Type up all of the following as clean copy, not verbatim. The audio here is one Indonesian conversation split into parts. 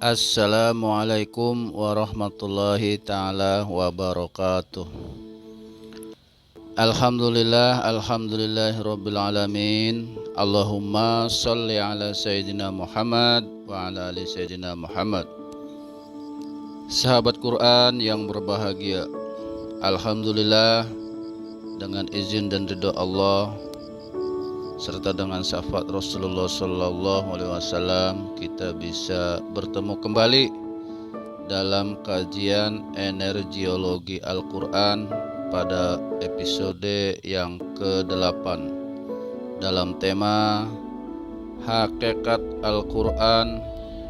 Assalamualaikum warahmatullahi ta'ala wabarakatuh. Alhamdulillahirabbil alamin. Allahumma shalli ala sayyidina Muhammad wa ala ali sayyidina Muhammad. Sahabat Quran yang berbahagia, alhamdulillah dengan izin dan ridha Allah serta dengan syafaat Rasulullah Sallallahu Alaihi Wasallam kita bisa bertemu kembali dalam kajian energiologi Al-Quran pada episode yang ke-8 dalam tema Hakikat Al-Quran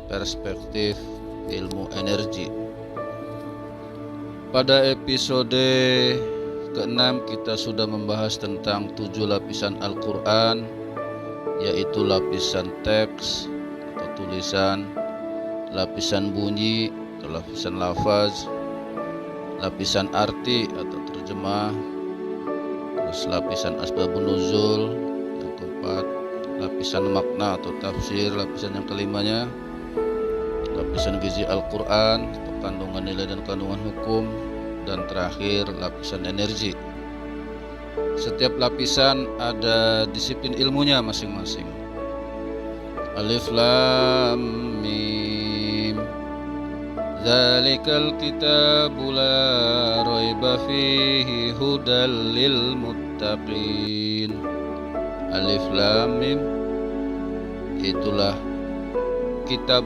Perspektif Ilmu Energi. Pada episode ke-6 kita sudah membahas tentang 7 lapisan Al-Quran, yaitu lapisan teks atau tulisan, lapisan bunyi atau lapisan lafaz, lapisan arti atau terjemah, terus lapisan asbabun nuzul yang keempat, lapisan makna atau tafsir, lapisan yang kelimanya, lapisan gizi Al-Quran atau kandungan nilai dan kandungan hukum, dan terakhir lapisan energi. Setiap lapisan ada disiplin ilmunya masing-masing. Alif Lam Mim. Dzalikal kitabu la raiba fihi hudal lil muttaqin. Alif Lam Mim, itulah kitab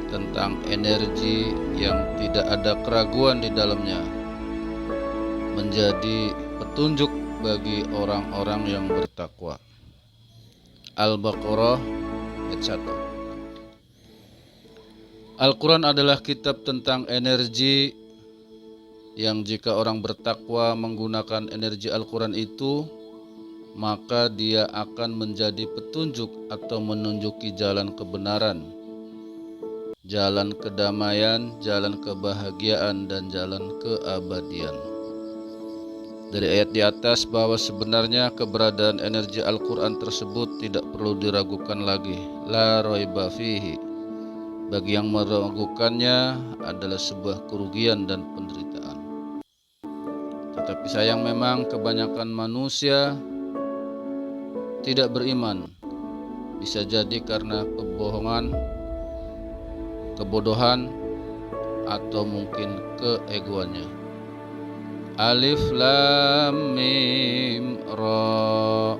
tentang energi yang tidak ada keraguan di dalamnya, menjadi petunjuk bagi orang-orang yang bertakwa. Al-Baqarah ayat 1. Al-Quran adalah kitab tentang energi yang jika orang bertakwa menggunakan energi Al-Quran itu, maka dia akan menjadi petunjuk atau menunjuki jalan kebenaran, jalan kedamaian, jalan kebahagiaan, dan jalan keabadian. Dari ayat di atas bahwa sebenarnya keberadaan energi Al-Quran tersebut tidak perlu diragukan lagi. La raiba fihi. Bagi yang meragukannya adalah sebuah kerugian dan penderitaan. Tetapi sayang memang kebanyakan manusia tidak beriman. Bisa jadi karena kebodohan, atau mungkin keegoannya. Alif Lam Mim Ra.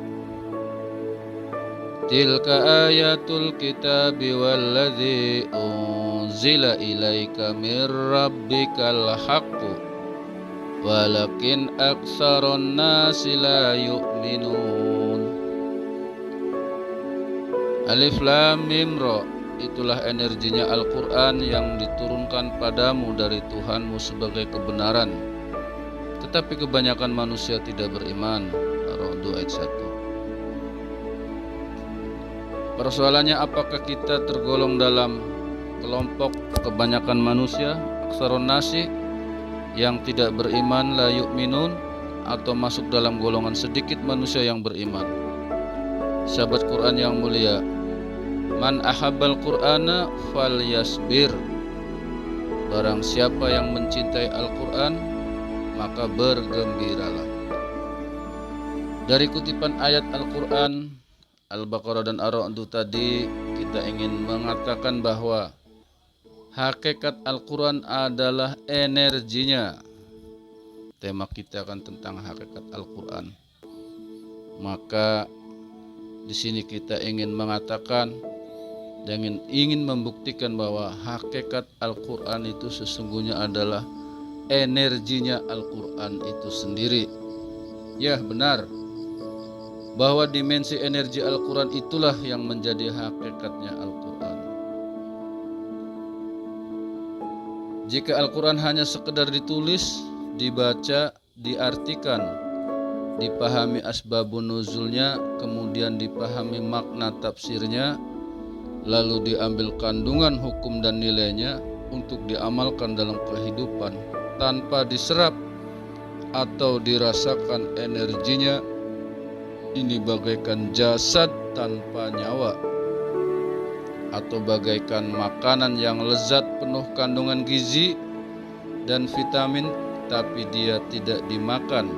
Tilka ayatul kitabi walladzi unzila ilaika mir rabbikal haqqu walakin aktsaron nasi la yu'minun. Alif Lam Mim Ra, itulah energinya Al-Quran yang diturunkan padamu dari Tuhanmu sebagai kebenaran. Tetapi kebanyakan manusia tidak beriman. Ar-Ra'd ayat 1. Persoalannya, apakah kita tergolong dalam kelompok kebanyakan manusia, aksarun nasi, yang tidak beriman, la yu'minun, atau masuk dalam golongan sedikit manusia yang beriman? Sahabat Quran yang mulia, man ahabbal Qur'ana falyasbir. Barang siapa yang mencintai Al-Quran, maka bergembiralah. Dari kutipan ayat Al-Quran Al-Baqarah dan Ar-Ra'd tadi, kita ingin mengatakan bahwa hakikat Al-Quran adalah energinya. Tema kita kan tentang hakikat Al-Quran. Maka di sini kita ingin mengatakan dan ingin membuktikan bahwa hakikat Al-Quran itu sesungguhnya adalah energinya Al-Quran itu sendiri. Ya, benar bahwa dimensi energi Al-Quran itulah yang menjadi hakikatnya Al-Quran. Jika Al-Quran hanya sekedar ditulis, dibaca, diartikan, dipahami asbabun nuzulnya, kemudian dipahami makna tafsirnya, lalu diambil kandungan hukum dan nilainya untuk diamalkan dalam kehidupan tanpa diserap atau dirasakan energinya, ini bagaikan jasad tanpa nyawa. atau bagaikan makanan yang lezat penuh kandungan gizi dan vitamin, tapi dia tidak dimakan,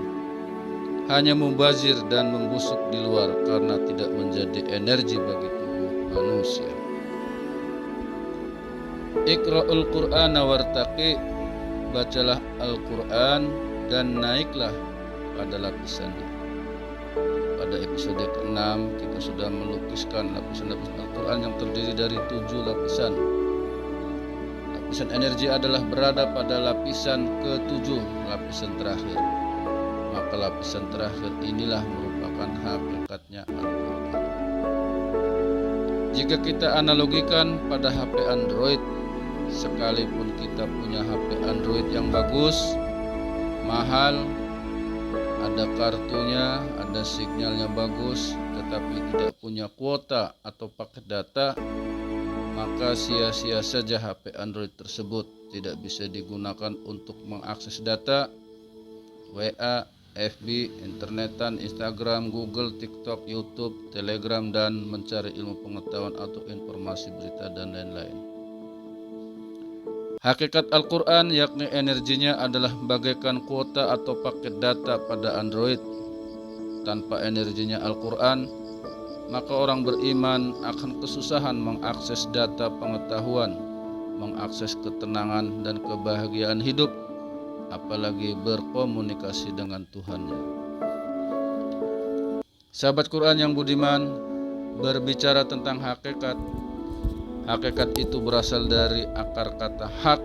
hanya mubazir dan membusuk di luar karena tidak menjadi energi bagi tubuh manusia. Iqra'ul Qur'ana wartaqi, bacalah Al-Quran dan naiklah pada lapisannya. Pada episode ke-6 kita sudah melukiskan lapisan-lapisan Al-Quran yang terdiri dari 7 lapisan. Lapisan energi adalah berada pada lapisan ke-7, lapisan terakhir. Maka lapisan terakhir inilah merupakan hakikatnya Al-Quran. Jika kita analogikan pada HP Android, sekalipun kita punya HP Android yang bagus, mahal, ada kartunya, ada sinyalnya bagus, tetapi tidak punya kuota atau paket data, maka sia-sia saja HP Android tersebut. Tidak bisa digunakan untuk mengakses data, WA, FB, internetan, Instagram, Google, TikTok, YouTube, Telegram, dan mencari ilmu pengetahuan atau informasi berita dan lain-lain. Hakikat Al-Quran yakni energinya adalah bagaikan kuota atau paket data pada Android. Tanpa energinya Al-Quran, maka orang beriman akan kesusahan mengakses data pengetahuan, mengakses ketenangan dan kebahagiaan hidup, apalagi berkomunikasi dengan Tuhannya. Sahabat Quran yang budiman, berbicara tentang hakikat. Hakikat itu berasal dari akar kata hak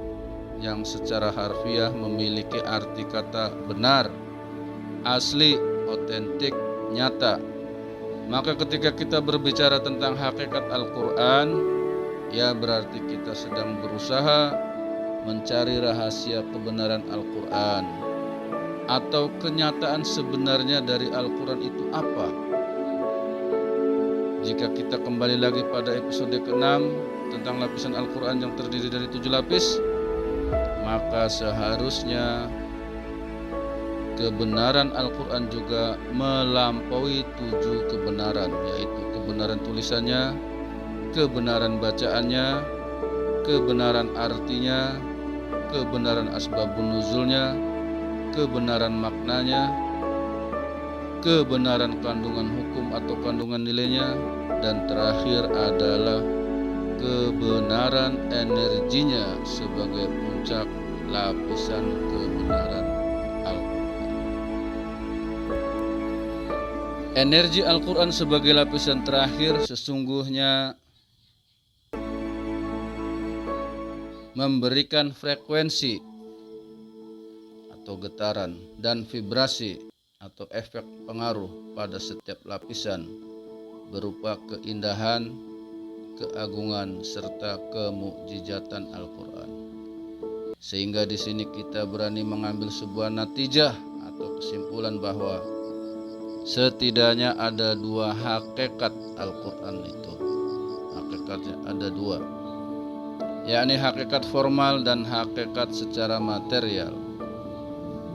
yang secara harfiah memiliki arti kata benar, asli, otentik, nyata. Maka ketika kita berbicara tentang hakikat Al-Quran, ya berarti kita sedang berusaha mencari rahasia kebenaran Al-Quran, atau kenyataan sebenarnya dari Al-Quran itu apa. Jika kita kembali lagi pada episode ke-6 tentang lapisan Al-Quran yang terdiri dari 7 lapis, maka seharusnya kebenaran Al-Quran juga melampaui 7 kebenaran, yaitu kebenaran tulisannya, kebenaran bacaannya, kebenaran artinya, kebenaran asbabun nuzulnya, kebenaran maknanya, kebenaran kandungan hukum atau kandungan nilainya, dan terakhir adalah kebenaran energinya sebagai puncak lapisan kebenaran Al-Quran. Energi Al-Quran sebagai lapisan terakhir sesungguhnya memberikan frekuensi atau getaran dan vibrasi atau efek pengaruh pada setiap lapisan berupa keindahan, keagungan, serta kemukjizatan Al-Quran. Sehingga di sini kita berani mengambil sebuah natijah atau kesimpulan bahwa setidaknya ada 2 hakikat Al-Quran itu. Hakikatnya ada 2, yakni hakikat formal dan hakikat secara material.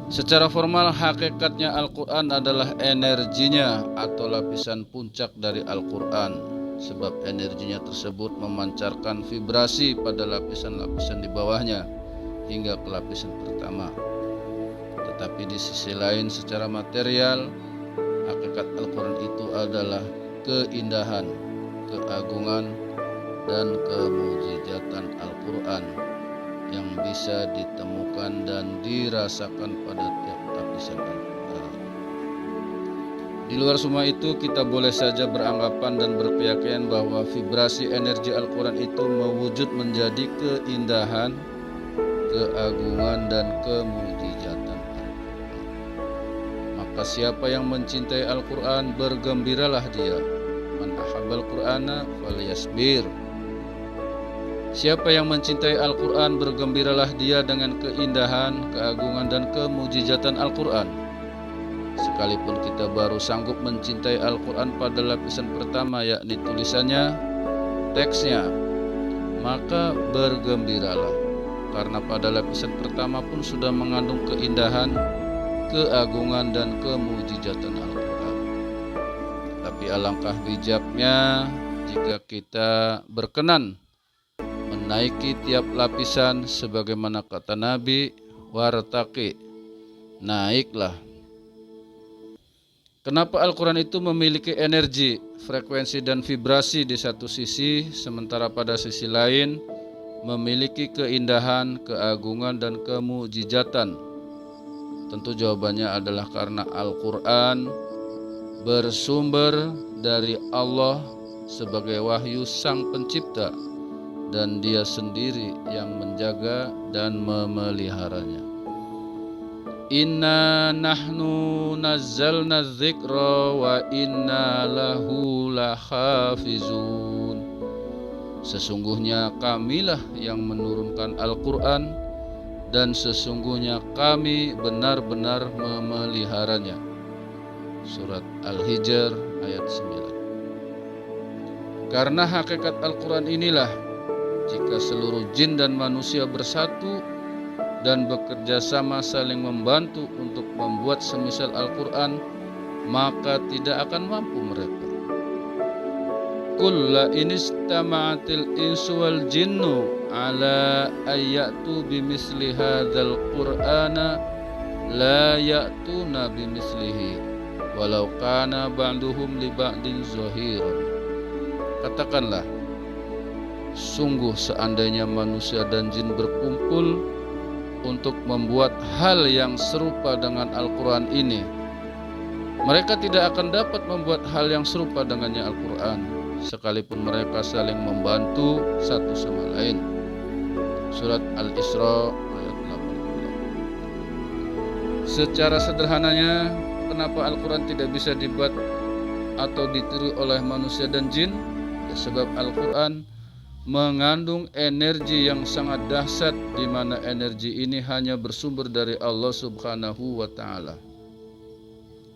Secara formal, hakikatnya Al-Quran adalah energinya atau lapisan puncak dari Al-Quran, sebab energinya tersebut memancarkan vibrasi pada lapisan-lapisan di bawahnya hingga ke lapisan pertama. Tetapi di sisi lain, secara material, hakikat Al-Quran itu adalah keindahan, keagungan, dan kemukjizatan Al-Quran yang bisa ditemukan dan dirasakan pada tiap lapisan Al-Quran. Di luar semua itu, kita boleh saja beranggapan dan berkeyakinan bahwa vibrasi energi Al-Quran itu mewujud menjadi keindahan, keagungan, dan kemukjizatan Al-Quran. Maka siapa yang mencintai Al-Quran, bergembiralah dia. Man ahabbal Qur'ana falyasbir. Siapa yang mencintai Al-Quran, bergembiralah dia dengan keindahan, keagungan, dan kemukjizatan Al-Quran. Sekalipun kita baru sanggup mencintai Al-Quran pada lapisan pertama, yakni tulisannya, teksnya, maka bergembiralah, karena pada lapisan pertama pun sudah mengandung keindahan, keagungan, dan kemukjizatan Al-Quran. Tapi alangkah bijaknya jika kita berkenan menaiki tiap lapisan sebagaimana kata Nabi, wartaqi, naiklah. Kenapa Al-Quran itu memiliki energi, frekuensi dan vibrasi di satu sisi, sementara pada sisi lain memiliki keindahan, keagungan dan kemujizatan? Tentu jawabannya adalah karena Al-Quran bersumber dari Allah sebagai wahyu Sang Pencipta, dan Dia sendiri yang menjaga dan memeliharanya. Inna nahnu nazzalna dzikra wa inna lahu lahafizun. Sesungguhnya kamilah yang menurunkan Al-Quran, dan sesungguhnya kami benar-benar memeliharanya. Surat Al-Hijr ayat 9. Karena hakikat Al-Quran inilah, jika seluruh jin dan manusia bersatu dan bekerja sama saling membantu untuk membuat semisal Al-Quran, maka tidak akan mampu mereka. Qul la in istama'atil insu wal jinnu ala ayyatu bimisli hadzal qur'ana la ya'tuna bimislihi walau kana ba'duhum li ba'din zahiran. Katakanlah, sungguh seandainya manusia dan jin berkumpul untuk membuat hal yang serupa dengan Al-Quran ini, mereka tidak akan dapat membuat hal yang serupa dengannya Al-Quran, sekalipun mereka saling membantu satu sama lain. Surat Al-Isra ayat 88. Secara sederhananya, kenapa Al-Quran tidak bisa dibuat atau ditiru oleh manusia dan jin? Ya, sebab Al-Quran mengandung energi yang sangat dahsyat, di mana energi ini hanya bersumber dari Allah Subhanahu wa Ta'ala.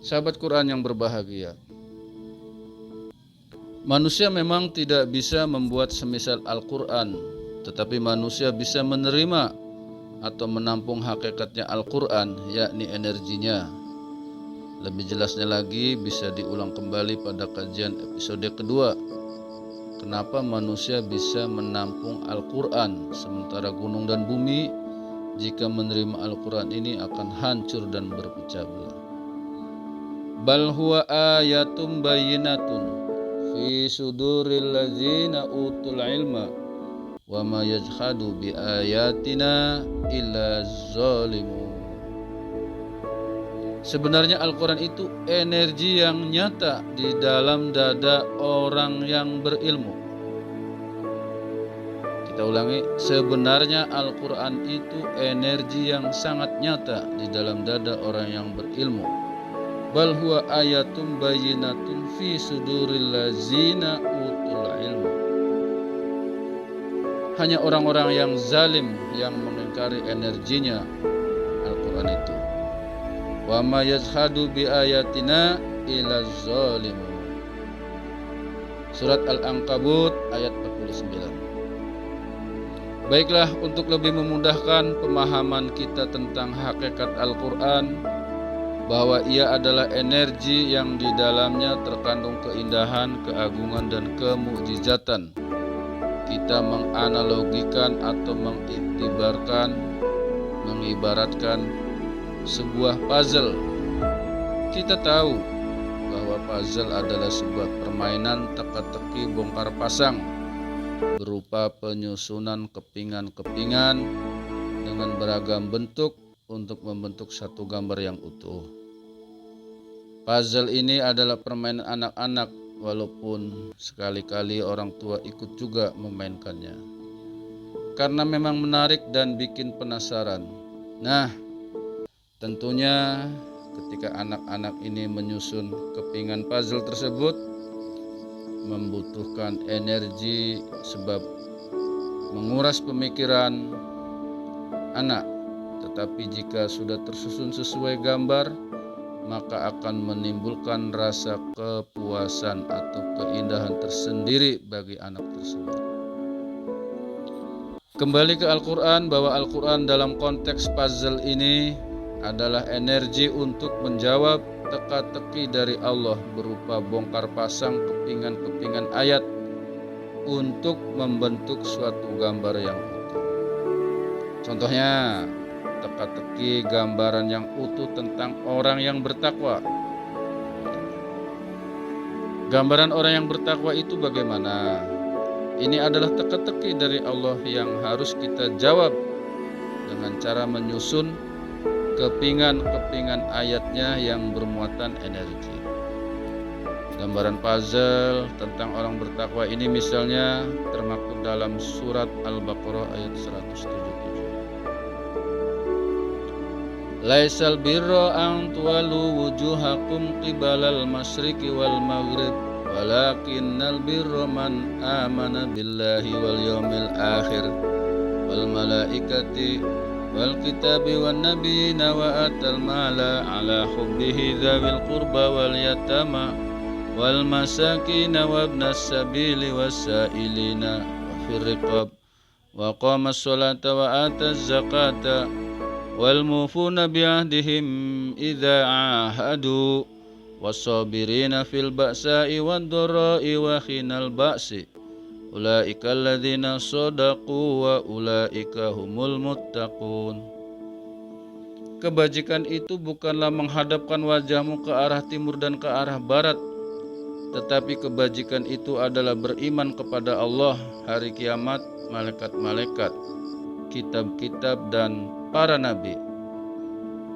Sahabat Quran yang berbahagia, manusia memang tidak bisa membuat semisal Al-Quran, tetapi manusia bisa menerima atau menampung hakikatnya Al-Quran, yakni energinya. Lebih jelasnya lagi bisa diulang kembali pada kajian episode kedua. Kenapa manusia bisa menampung Al-Quran, sementara gunung dan bumi jika menerima Al-Quran ini akan hancur dan berpecah belah. Bal huwa ayatum bayyinatun fi suduril ladzina utul ilma wa ma yajhadu bi ayatina illa zalimun. Sebenarnya Al-Quran itu energi yang nyata di dalam dada orang yang berilmu. Kita ulangi, sebenarnya Al-Quran itu energi yang sangat nyata di dalam dada orang yang berilmu. Bal huwa ayatum bayyinatun fi suduril ladzina utul ilmu. Hanya orang-orang yang zalim yang mengingkari energinya Al-Quran itu. Wa ma yajhadu bi ayatina illa zalimun. Surat Al-Ankabut ayat 49. Baiklah, untuk lebih memudahkan pemahaman kita tentang hakikat Al-Quran, bahwa ia adalah energi yang di dalamnya terkandung keindahan, keagungan dan kemukjizatan, kita menganalogikan atau mengibaratkan sebuah puzzle. Kita tahu bahwa puzzle adalah sebuah permainan teka-teki bongkar pasang berupa penyusunan kepingan-kepingan dengan beragam bentuk untuk membentuk satu gambar yang utuh. Puzzle ini adalah permainan anak-anak, walaupun sekali-kali orang tua ikut juga memainkannya, karena memang menarik dan bikin penasaran. Nah, tentunya ketika anak-anak ini menyusun kepingan puzzle tersebut membutuhkan energi, sebab menguras pemikiran anak. Tetapi jika sudah tersusun sesuai gambar, maka akan menimbulkan rasa kepuasan atau keindahan tersendiri bagi anak tersebut. Kembali ke Al-Quran, bahwa Al-Quran dalam konteks puzzle ini adalah energi untuk menjawab teka-teki dari Allah berupa bongkar pasang kepingan-kepingan ayat untuk membentuk suatu gambar yang utuh. Contohnya, teka-teki gambaran yang utuh tentang orang yang bertakwa. Gambaran orang yang bertakwa itu bagaimana? Ini adalah teka-teki dari Allah yang harus kita jawab dengan cara menyusun kepingan-kepingan ayatnya yang bermuatan energi. Gambaran puzzle tentang orang bertakwa ini misalnya termaktub dalam surat Al-Baqarah ayat 177. Laisal birra an tuwallu wujuhakum qibalal masyriqi wal maghrib walakinnal birra man amana billahi wal yawmil akhir wal malaikati wal kitabi wan nabiyina wa atal mala ala hubbihi dzawil qurba wal yatama wal masakina wa ibnas sabili wasailina wa fir riqab wa qamas sholata wa ataz zakata wal mufuna bi'ahdihim idza ahadu wasabirina fil ba'sa'i wad dharra'i wa khinal ba'si ulaika alladzina shadaqu wa ulaika humul muttaqun. Kebajikan itu bukanlah menghadapkan wajahmu ke arah timur dan ke arah barat, tetapi kebajikan itu adalah beriman kepada Allah, hari kiamat, malaikat-malaikat, kitab-kitab dan para nabi.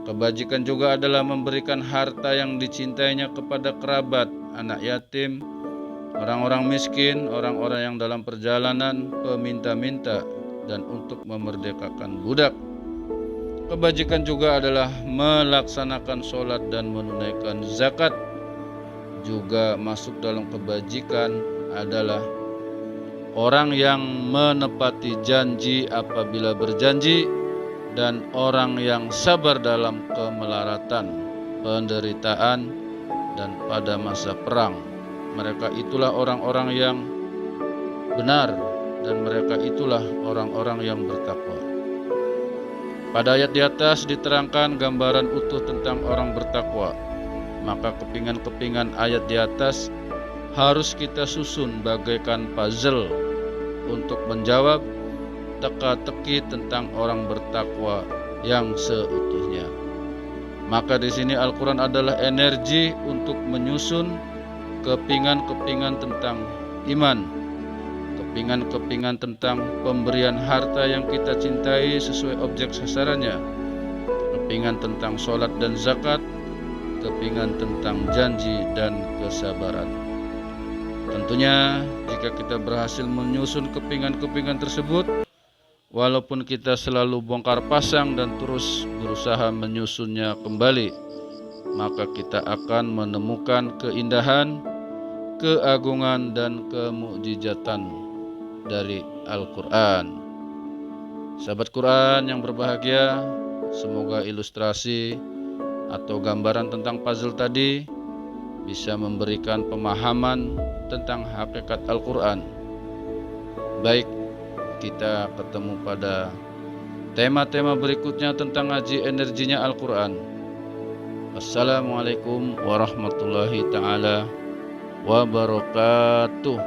Kebajikan juga adalah memberikan harta yang dicintainya kepada kerabat, anak yatim, orang-orang miskin, orang-orang yang dalam perjalanan, peminta-minta, dan untuk memerdekakan budak. Kebajikan juga adalah melaksanakan sholat dan menunaikan zakat. Juga masuk dalam kebajikan adalah orang yang menepati janji apabila berjanji, dan orang yang sabar dalam kemelaratan, penderitaan, dan pada masa perang. Mereka itulah orang-orang yang benar, dan mereka itulah orang-orang yang bertakwa. Pada ayat di atas diterangkan gambaran utuh tentang orang bertakwa. Maka kepingan-kepingan ayat di atas harus kita susun bagaikan puzzle untuk menjawab teka-teki tentang orang bertakwa yang seutuhnya. Maka di sini Al-Quran adalah energi untuk menyusun kepingan-kepingan tentang iman, kepingan-kepingan tentang pemberian harta yang kita cintai sesuai objek sasarannya, kepingan tentang sholat dan zakat, kepingan tentang janji dan kesabaran. Tentunya jika kita berhasil menyusun kepingan-kepingan tersebut, walaupun kita selalu bongkar pasang dan terus berusaha menyusunnya kembali, maka kita akan menemukan keindahan, keagungan, dan kemukjizatan dari Al-Quran. Sahabat Quran yang berbahagia, semoga ilustrasi atau gambaran tentang puzzle tadi bisa memberikan pemahaman tentang hakikat Al-Quran. Baik, kita ketemu pada tema-tema berikutnya tentang ngaji energinya Al-Quran. Assalamualaikum warahmatullahi ta'ala wabarakatuh.